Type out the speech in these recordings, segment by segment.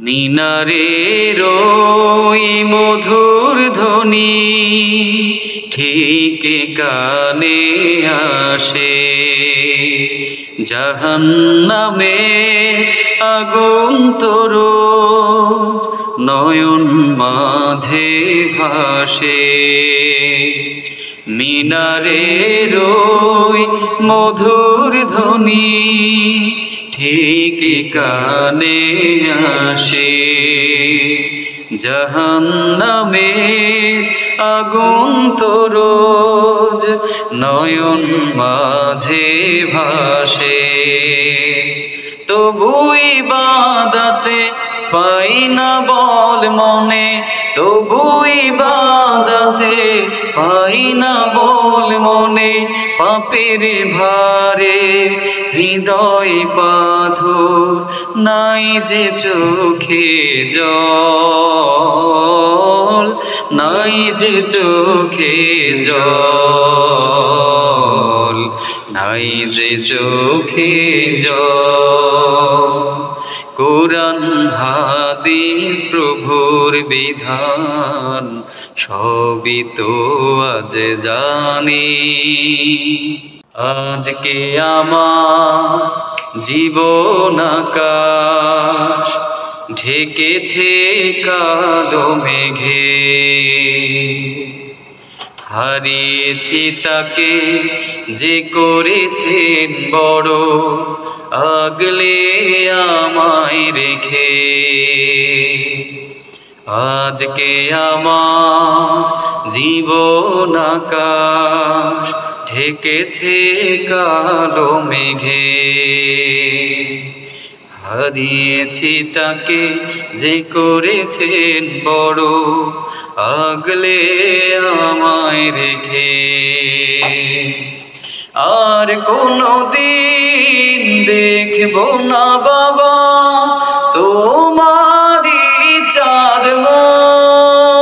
মিনারের ওই মধুর ধ্বনি ঠিক কানে আসে, জাহান্নামে আগুন তো রোজ নয়ন মাঝে ভাসে। মিনারের ওই মধুর ধ্বনি ঠিক কানে আসে, জাহান্নামে আগুন তো রোজ নয়ন মাঝে ভাসে। তবু ইবাদতে পাই না বল মনে, তবু ইবাদতে পাই না বল মনে, পাপের ভারে হৃদয় পাথর, নাই যে চোখে জল, নাই যে চোখে জল, নাই যে চোখে জল। কোরআন হাদিস প্রভুর বিধান সবই তো আজ জানি, আজকে আমার জীবন আকাশ ঢেকেছে কালো মেঘে। হারিয়েছি তাকে যে করেছেন বড়, আগলে আমায় রেখে। আজকে আমার জীবন আকাশ ঢেকেছে কালো মেঘে। হারিয়েছি তাকে যে করেছেন বড়, আগলে আমায় রেখে। আর কোনো দিন দেখব না বাবা তোমারি চাঁদ মুখ,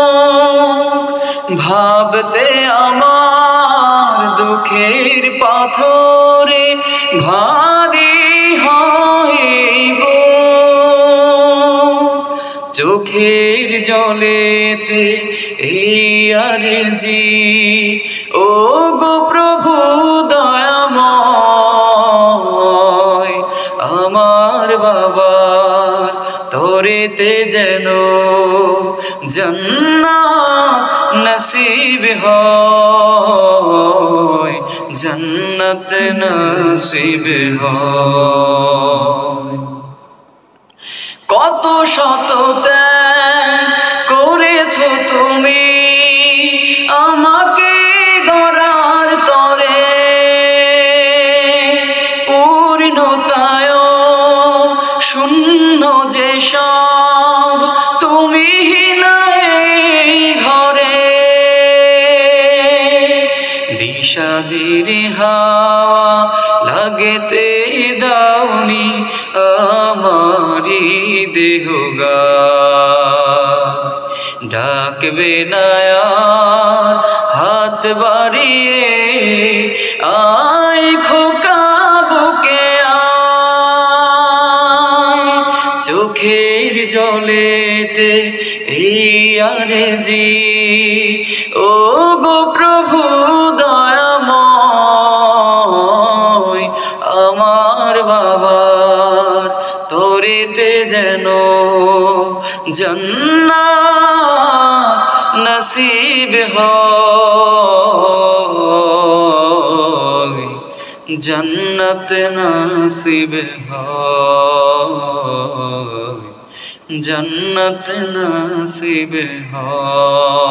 ভাবতে আমার দুঃখের পাথরে ভারী হইব। চোখের জলেতে এই আরজি, ও গো প্রভু দয়াময়, আমার বাবার তরেতে যেন জান্নাত নসিব হয়, জান্নাত নসিব হয়। কত শত ত্যাগ করেছো তুমি আমাকে গড়ার তরে, পূর্ণতায় শূন্য যে সব তুমি নাই ঘরে। বিষাদের হাওয়া লাগতে দাওনি আমারি দেহগা, ডাকবে না আর হাত বাড়িয়ে, আয় খোকা বুকে আয়। চোখের জলেতে এই আরজি, ও গো প্রভু দয়াময়, আমার বাবার তরেতে যেন জান্নাত নসিব হয়, জান্নাত নসিব হয়, জান্নাত নসিব হয়।